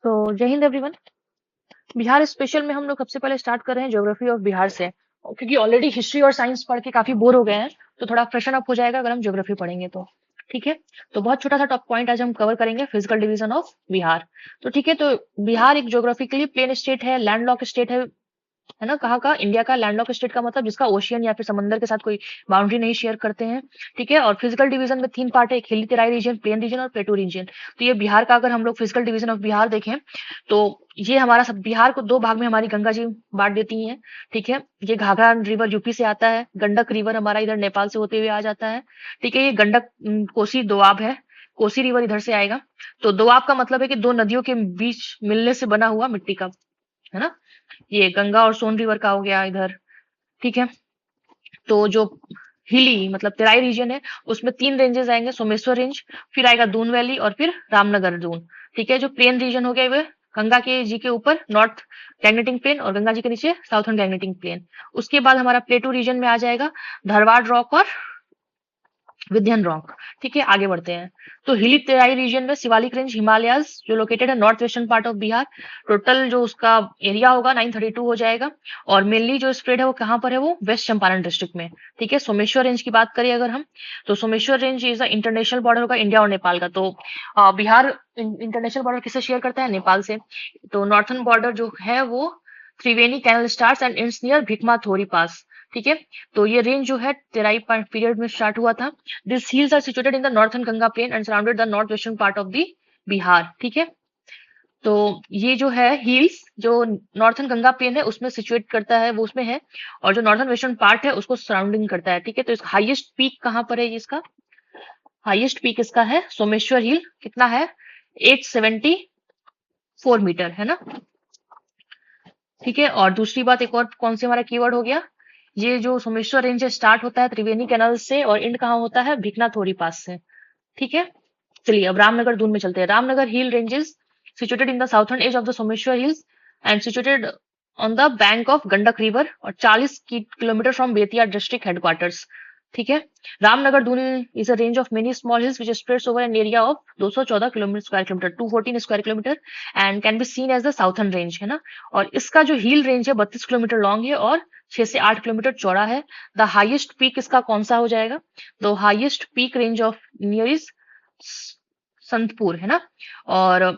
तो जय Hind everyone. Bihar special में हम लोग सबसे पहले स्टार्ट कर रहे हैं ज्योग्राफी ऑफ बिहार से, क्योंकि ऑलरेडी हिस्ट्री और साइंस पढ़ के काफी बोर हो गए हैं। तो थोड़ा फ्रेशन अप हो जाएगा अगर हम ज्योग्राफी पढ़ेंगे तो। ठीक है। तो बहुत छोटा सा टॉप पॉइंट आज हम कवर करेंगे, फिजिकल डिवीजन ऑफ बिहार। तो ठीक है। तो बिहार एक ज्योग्राफिकली प्लेन स्टेट है, लैंडलॉक स्टेट है ना। कहाँ का? इंडिया का। लैंडलॉक स्टेट का मतलब जिसका ओशियन या फिर समंदर के साथ कोई बाउंड्री नहीं शेयर करते हैं। ठीक है। और फिजिकल डिवीजन में 3 पार्ट है, एक हिली तेराई रीजन, प्लेन रीजन और प्लेटू रीजन। तो ये बिहार का अगर हम लोग फिजिकल डिवीजन ऑफ बिहार देखें तो ये हमारा सब बिहार को 2 भाग में हमारी गंगा जी बांट देती हैं। ठीक है। ये घाघरा रिवर यूपी से आता है, गंडक रिवर हमारा इधर नेपाल से होते हुए आ जाता है। ठीक है। ये गंडक कोसी दोआब है, कोसी रिवर इधर से आएगा। तो दोआब का मतलब है कि 2 नदियों के बीच मिलने से बना हुआ मिट्टी का, है ना। ये गंगा और सोन रिवर का हो गया इधर। ठीक है। तो जो हिली मतलब तेराई रीजन है उसमें 3 रेंजेस आएंगे, सोमेश्वर रेंज, फिर आएगा दून वैली और फिर रामनगर दून। ठीक है। जो प्लेन रीजन हो गया वो गंगा के जी के ऊपर नॉर्थ गैंगटिंग प्लेन और गंगा जी के नीचे साउथर्न गैंगटिंग प्लेन। उसके बाद हमारा प्लेटू रीजन में आ जाएगा धरवाड़ रॉक और विध्यन रॉक। ठीक है। आगे बढ़ते हैं। तो हिली तेराई रीजन में शिवालिक रेंज हिमालयाज जो लोकेटेड है north western part of Bihar. Total जो उसका एरिया होगा 932 हो जाएगा। और मेनली जो स्प्रेड है वो कहाँ पर है? वो वेस्ट चंपारण डिस्ट्रिक्ट में। ठीक है। सोमेश्वर रेंज की बात करें अगर हम, तो Someshwar range is the international border होगा इंडिया और नेपाल का। तो बिहार इंटरनेशनल बॉर्डर किससे शेयर करता है? नेपाल से। तो नॉर्थन बॉर्डर जो है वो Triveni canal starts and ends near Bhikhna Thori पास। ठीक है। तो ये रेंज जो है तेराई पीरियड में स्टार्ट हुआ था। These hills are situated in the northern Ganga plain and surrounded the northwestern part of the Bihar. ठीक है। तो ये जो है हिल्स जो नॉर्थन गंगा प्लेन है उसमें सिचुएट करता है, वो उसमें है। और जो नॉर्थन वेस्टर्न पार्ट है उसको सराउंडिंग करता है। ठीक है। तो इसका हाईएस्ट पीक कहाँ पर है? इसका हाईएस्ट पीक इसका है सोमेश्वर हिल। कितना है? 874 मीटर, है ना। ठीक है। और दूसरी बात, एक और कौन सी हमारा कीवर्ड हो गया, ये जो सोमेश्वर रेंज स्टार्ट होता है त्रिवेणी कैनाल से और एंड कहाँ होता है? भिकना थोरी पास से। ठीक है। चलिए अब रामनगर दून में चलते हैं। Ramnagar hill ranges situated in the southern edge of the Someshwar hills and situated on the bank of Gandak river और 40 kilometre from Bettiah district headquarters. ठीक है। Ramnagar Doon is a range of many small hills which spreads over an area of 214 kilometre square kilometre, 214 square kilometre, and can be seen as the southern range, है ना। और इसका जो hill range है 32 kilometre long है और 6 से 8 किलोमीटर चौड़ा है। द हाईएस्ट पीक इसका कौन सा हो जाएगा? The highest peak range of near is Santpur, है ना। और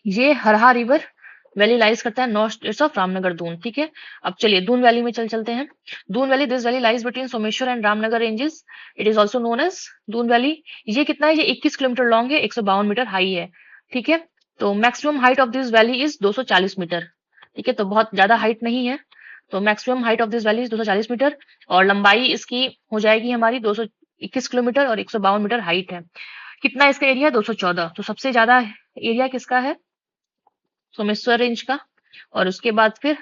ये हरहा रिवर वैली लाइज करता है north east of Ramnagar Doon. ठीक है। अब चलिए दून वैली में चलते हैं। Doon valley, this valley lies between Someshwar and Ramnagar ranges. It is also known as Doon valley. ये कितना है? ये 21 किलोमीटर लॉन्ग है, 152 मीटर हाई है। ठीक है। तो maximum height of this valley is 240 metre. ठीक है। तो बहुत ज्यादा हाइट नहीं है। तो maximum height of this valley is 240 metre और लंबाई इसकी हो जाएगी हमारी 221 किलोमीटर और 152 मीटर हाइट है। कितना इसका एरिया? 214। तो सबसे ज्यादा एरिया किसका है? सोमेश्वर रेंज का। और उसके बाद फिर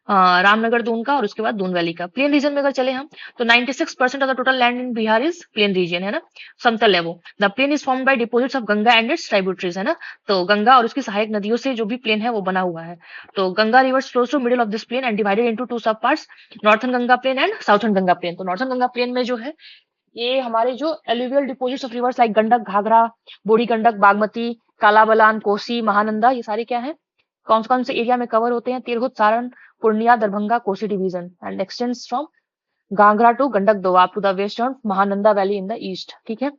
रामनगर दून का और उसके बाद दून वैली का। प्लेन रीजन में अगर चले हम तो 96% of the total land in Bihar is plain region, है ना। समतल है वो। The plain is formed by deposits of Ganga and its tributaries, है ना। तो गंगा और उसकी सहायक नदियों से जो भी प्लेन है वो बना हुआ है। तो Ganga river flows through middle of this plain and divided into 2 sub parts, northern Ganga plain and southern Ganga plain. तो नॉर्थन गंगा प्लेन में जो है ये हमारे जो alluvial deposits of rivers like Gandak, Ghaghra, Burhi Gandak, Bagmati, काला बलान, कोसी, महानंदा, ये सारे क्या है? कौन से एरिया में कवर होते हैं? Tirhut, Saran, Purnia, Darbhanga, Kosi division and extends from Ghaghra to Gandak doab to the west of Mahananda valley in the east. ठीक है।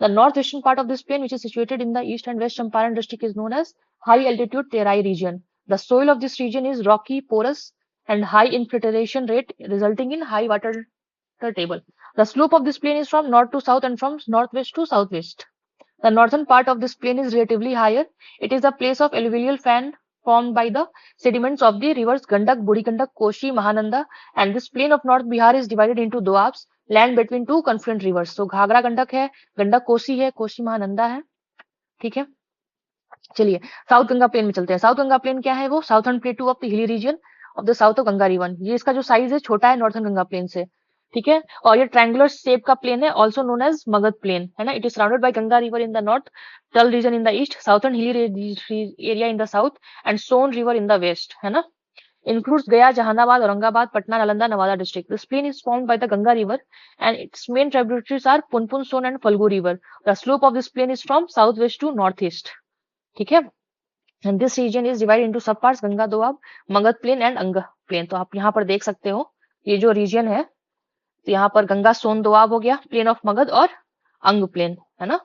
The north western part of this plain which is situated in the east and west Champaran district is known as high altitude Terai region. The soil of this region is rocky, porous and high infiltration rate resulting in high water table. The slope of this plain is from north to south and from northwest to southwest. The northern part of this plain is relatively higher. It is the place of alluvial fan formed by the sediments of the rivers Gandak, Budi Gandak, Koshi, Mahananda, and this plain of North Bihar is divided into doabs, land between two confluent rivers. So Ghaghra Gandak है, गंडक कोसी है, कोसी महानंदा है। ठीक है। चलिए south Ganga plain में चलते हैं। South Ganga plane क्या है? वो southern plateau of the hilly region of the south of Ganga river. ये इसका जो साइज है छोटा है नॉर्थन गंगा प्लेन से। ठीक है। और ये ट्रायंगुलर शेप का प्लेन है, also known as Magadh plain, है ना। It is surrounded by Ganga river in the north, Tal region in the east, southern hilly area in the south and Son river in the west, है ना। Includes Gaya, Jahanabad, Aurangabad, Patna, Nalanda, Nawada district. This plain is formed by the Ganga river and its main tributaries are Punpun, Son and Falgu river. The slope of this plain is from southwest to northeast. ठीक है। And this region is divide into sub parts, Ganga doab, Magadh plain and Anga plain. तो आप यहाँ पर देख सकते हो ये जो रीजन है, तो यहाँ पर गंगा सोन दोआब हो गया, प्लेन ऑफ मगध, और अंग प्लेन, है ना।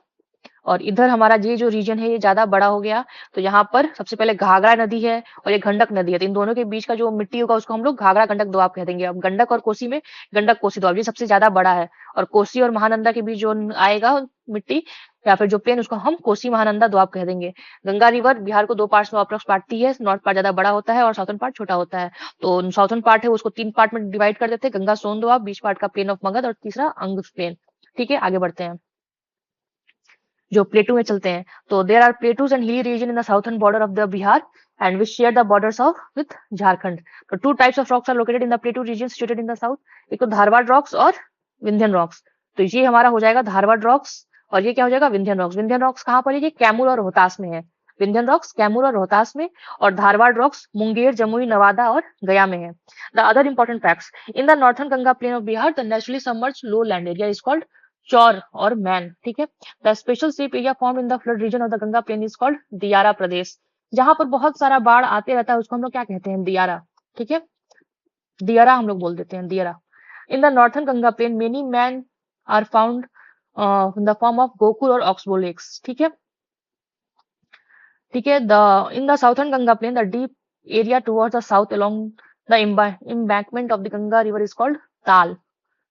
और इधर हमारा ये जो रीजन है ये ज्यादा बड़ा हो गया। तो यहाँ पर सबसे पहले घाघरा नदी है और ये गंडक नदी है, तो इन दोनों के बीच का जो मिट्टी होगा उसको हम लोग घाघरा गंडक दोआब कह देंगे। अब गंडक और कोसी में गंडक कोसी दोआब ये सबसे ज्यादा बड़ा है, और कोसी और महानंदा के बीच जो आएगा मिट्टी या फिर जो प्लेन, उसको हम कोसी महानंदा दोआब कह देंगे। गंगा रिवर बिहार को दो पार्ट्स में अप्रोक्स बांटती है, नॉर्थ पार्ट ज्यादा बड़ा होता है और साउथर्न पार्ट छोटा होता है। तो साउथर्न पार्ट है उसको तीन पार्ट में डिवाइड कर देते हैं, गंगा सोन दोआब, बीच पार्ट का प्लेन ऑफ मगध और तीसरा अंग प्लेन। ठीक है, आगे बढ़ते हैं, जो प्लेटू में चलते हैं। तो there are plateaus and hilly region in the southern border of the Bihar and which share the borders of with Jharkhand. तो two types of rocks are located in the plateau region situated in the south, एक तो Dharwad rocks और Vindhyan rocks. तो ये हमारा हो जाएगा Dharwad rocks, और ये क्या हो जाएगा विंध्यन रॉक्स। विंध्यन रॉक्स कहाँ पर है, ये कैमूर और रोहतास में है। विंध्यन रॉक्स कैमूर और रोहतास में, और धारवाड़ रॉक्स मुंगेर, जमुई, नवादा और गया में है। The other important facts, in the northern Ganga plain of Bihar the naturally submerge low land area is called chaur or man. ठीक है, the special swamp area form in the flood region of the Ganga plain is called diara pradesh. जहां पर बहुत सारा बाढ़ आते रहता है उसको हम लोग क्या कहते हैं, दियारा। ठीक है, दियारा हम लोग बोल देते हैं, diara. In the northern Ganga plain many man are found in the form of gokul or oxbow lakes. ठीक है, ठीक है, the in the southern Ganga plain the deep area towards the south along the embankment of the Ganga river is called tal.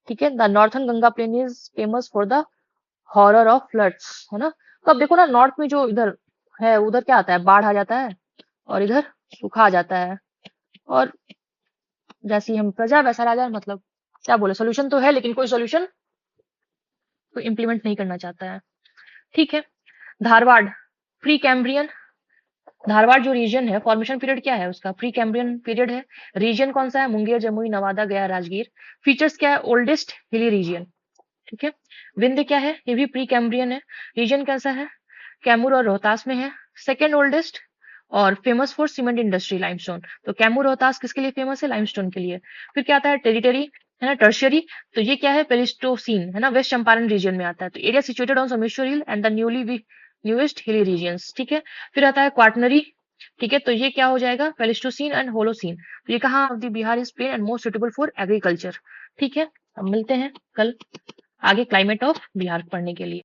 ठीक है, the northern Ganga plain is famous for the horror of floods, है ना। तो अब देखो ना, नॉर्थ में जो इधर है उधर क्या आता है, बाढ़ आ जाता है, और इधर सूखा आ जाता है, और जैसी हम प्रजा वैसा राजा, मतलब क्या बोले, सोल्यूशन तो है लेकिन कोई सोल्यूशन को इम्प्लीमेंट नहीं करना चाहता है। ठीक है, धारवाड़ प्री कैम्ब्रियन, धारवाड़ जो रीजन है फॉर्मेशन पीरियड क्या है उसका, प्री कैम्ब्रियन पीरियड है। रीजन कौन सा है, मुंगेर, जमुई, नवादा, गया, राजगीर। फीचर्स क्या है, ओल्डेस्ट हिली रीजन। ठीक है, विंध्य क्या है, ये भी प्री कैम्ब्रियन है। रीजन कैसा है, कैमूर और रोहतास में है। सेकेंड ओल्डेस्ट और famous for cement industry, limestone. तो कैमूर रोहतास किसके लिए फेमस है, लाइमस्टोन के लिए। फिर क्या आता है, टेरिटरी, है ना, टर्शियरी। तो ये क्या है, पेलिस्टोसीन, है ना, वेस्ट चंपारण रीजन में आता है। तो area situated on Someshwar hill and the newest hilly regions. ठीक है, फिर आता है क्वार्टनरी। ठीक है, तो ये क्या हो जाएगा, पेलिस्टोसीन एंड होलोसीन। तो ये कहाँ of the Bihar is plain and most suitable for agriculture. ठीक है, अब मिलते हैं कल आगे क्लाइमेट ऑफ बिहार पढ़ने के लिए।